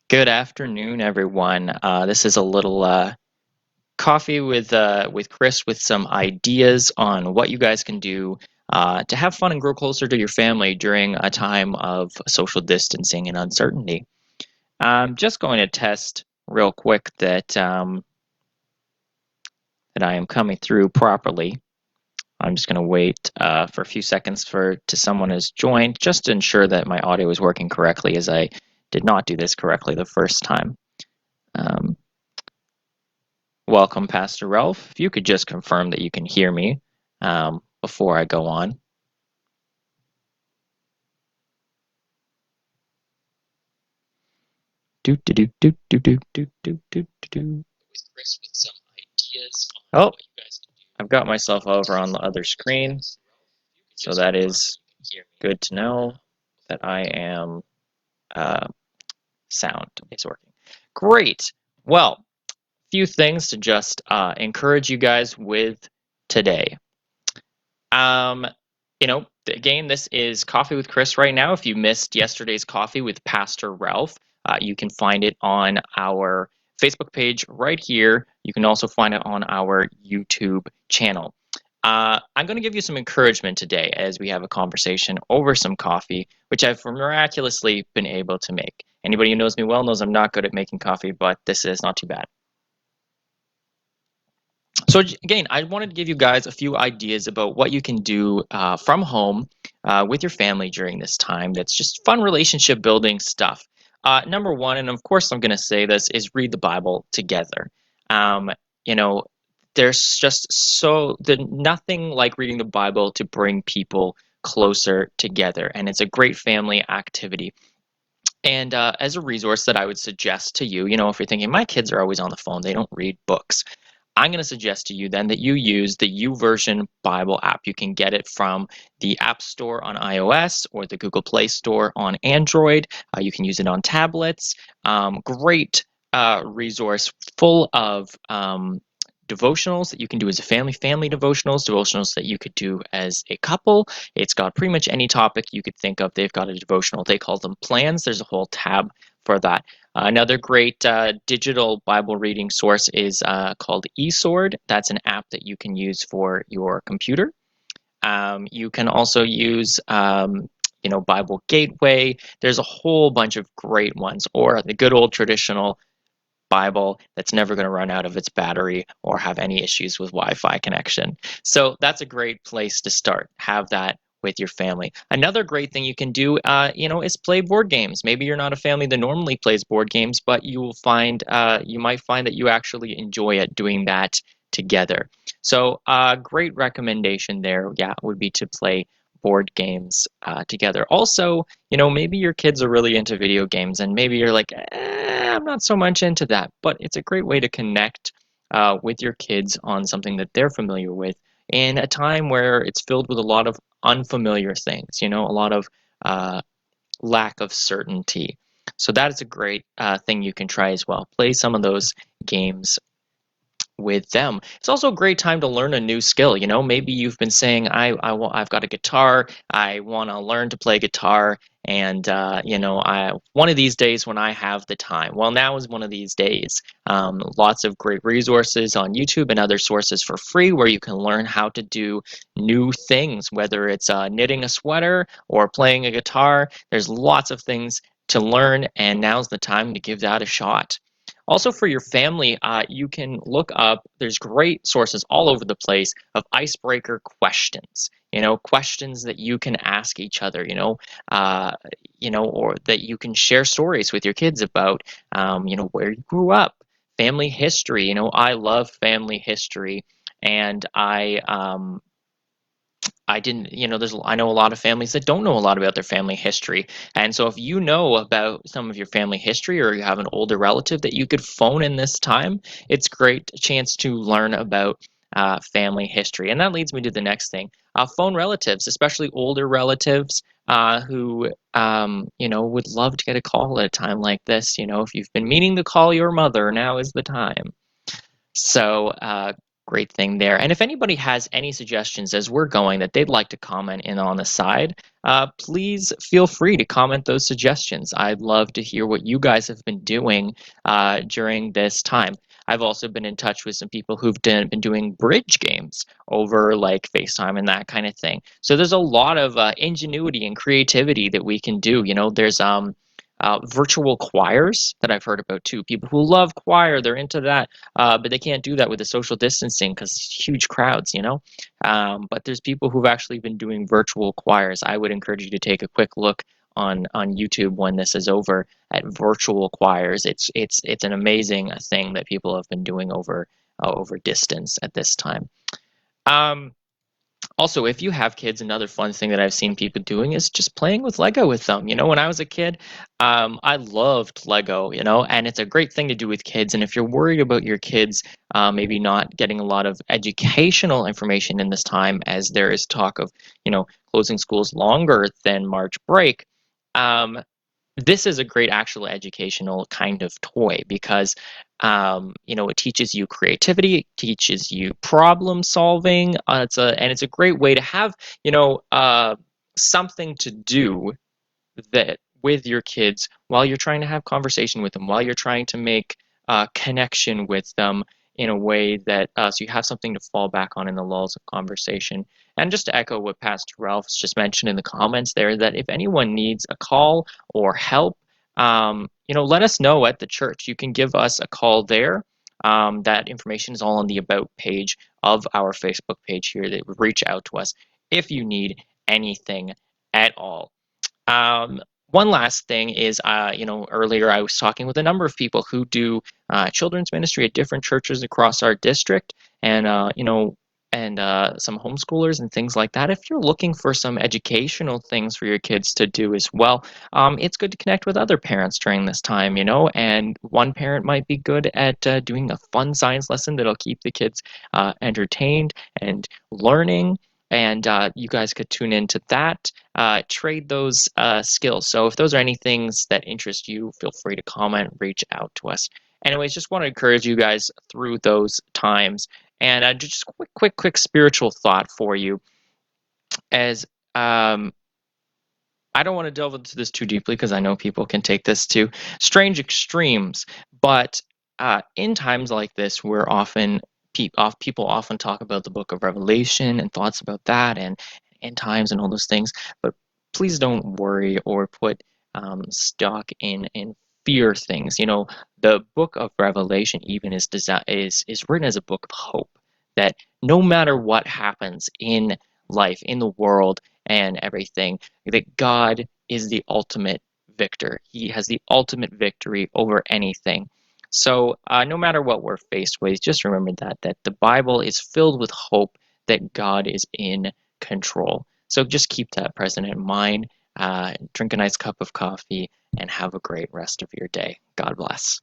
Good afternoon, everyone. This is a little coffee with Chris with some ideas on what you guys can do to have fun and grow closer to your family during a time of social distancing and uncertainty. I'm just going to test real quick that I am coming through properly. I'm just going to wait for a few seconds for to someone has joined, just to ensure that my audio is working correctly, as I did not do this correctly the first time. Um, Welcome, Pastor Ralph. If you could just confirm that you can hear me before I go on. Do do do do do do do do do do. With Chris with some ideas. Oh, I've got myself over on the other screen, so that is good to know that I am sound is working. Great. Well, few things to just encourage you guys with today. Um, again, this is Coffee with Chris right now. If you missed yesterday's coffee with Pastor Ralph, you can find it on our Facebook page right here. You can also find it on our YouTube channel. I'm going to give you some encouragement today as we have a conversation over some coffee, which I've miraculously been able to make. Anybody who knows me well knows I'm not good at making coffee, but this is not too bad. So again, I wanted to give you guys a few ideas about what you can do from home with your family during this time. That's just fun relationship building stuff. Number one, and of course I'm going to say this, is read the Bible together. Um, you know, there's just nothing like reading the Bible to bring people closer together, and it's a great family activity. And as a resource that I would suggest to you, if you're thinking my kids are always on the phone, they don't read books. I'm going to suggest to you then that you use the YouVersion Bible app. You can get it from the App Store on iOS or the Google Play Store on Android. You can use it on tablets. Great resource full of devotionals that you can do as a family devotionals that you could do as a couple. It's got pretty much any topic you could think of. They've got a devotional. They call them plans. There's a whole tab for that. Another great digital Bible reading source is called eSword. That's an app that you can use for your computer. You can also use Bible Gateway. There's a whole bunch of great ones, or the good old traditional Bible that's never going to run out of its battery or have any issues with Wi-Fi connection. So that's a great place to start. Have that with your family. Another great thing you can do, is play board games. Maybe you're not a family that normally plays board games, but you might find that you actually enjoy it doing that together. So a great recommendation there, would be to play board games together. Also, maybe your kids are really into video games and maybe you're like, I'm not so much into that, but it's a great way to connect with your kids on something that they're familiar with in a time where it's filled with a lot of unfamiliar things, a lot of lack of certainty. So that is a great thing you can try as well. Play some of those games with them. It's also a great time to learn a new skill. Maybe you've been saying, I've got a guitar. I want to learn to play guitar. And, one of these days when I have the time. Well, now is one of these days. Lots of great resources on YouTube and other sources for free where you can learn how to do new things, whether it's knitting a sweater or playing a guitar. There's lots of things to learn, and now's the time to give that a shot. Also, for your family, you can look up, there's great sources all over the place of icebreaker questions, questions that you can ask each other, or that you can share stories with your kids about, where you grew up, family history. I love family history, and I didn't, I know a lot of families that don't know a lot about their family history. And so if you know about some of your family history or you have an older relative that you could phone in this time, it's a great chance to learn about family history. And that leads me to the next thing. Phone relatives, especially older relatives who, would love to get a call at a time like this. If you've been meaning to call your mother, now is the time. So Great thing there. And if anybody has any suggestions as we're going that they'd like to comment in on the side, please feel free to comment those suggestions. I'd love to hear what you guys have been doing during this time. I've also been in touch with some people who've been doing bridge games over like FaceTime and that kind of thing. So there's a lot of ingenuity and creativity that we can do. There's virtual choirs that I've heard about too. People who love choir, they're into that, but they can't do that with the social distancing because huge crowds. But there's people who've actually been doing virtual choirs. I would encourage you to take a quick look on YouTube when this is over at virtual choirs. It's an amazing thing that people have been doing over distance at this time. Um, Also, if you have kids, another fun thing that I've seen people doing is just playing with Lego with them. When I was a kid, I loved Lego, and it's a great thing to do with kids. And if you're worried about your kids maybe not getting a lot of educational information in this time, as there is talk of, closing schools longer than March break, um, this is a great actual educational kind of toy because it teaches you creativity, it teaches you problem solving. It's a great way to have something to do that with your kids while you're trying to have conversation with them, while you're trying to make connection with them in a way that so you have something to fall back on in the lulls of conversation. And just to echo what Pastor Ralph's just mentioned in the comments there, that if anyone needs a call or help, let us know at the church. You can give us a call there. That information is all on the About page of our Facebook page here. That would reach out to us if you need anything at all. Um, One last thing is, earlier I was talking with a number of people who do children's ministry at different churches across our district, and some homeschoolers and things like that. If you're looking for some educational things for your kids to do as well, it's good to connect with other parents during this time. And one parent might be good at doing a fun science lesson that'll keep the kids entertained and learning. And you guys could tune into that, trade those skills. So if those are any things that interest you, feel free to comment, reach out to us. Anyways, just want to encourage you guys through those times. And just quick spiritual thought for you as I don't want to delve into this too deeply because I know people can take this to strange extremes. But in times like this, where people often talk about the book of Revelation and thoughts about that and end times and all those things. But please don't worry or put stock in fear things. The book of Revelation even is written as a book of hope. That no matter what happens in life, in the world, and everything, that God is the ultimate victor. He has the ultimate victory over anything. So no matter what we're faced with, just remember that the Bible is filled with hope that God is in control. So just keep that present in mind. Drink a nice cup of coffee and have a great rest of your day. God bless.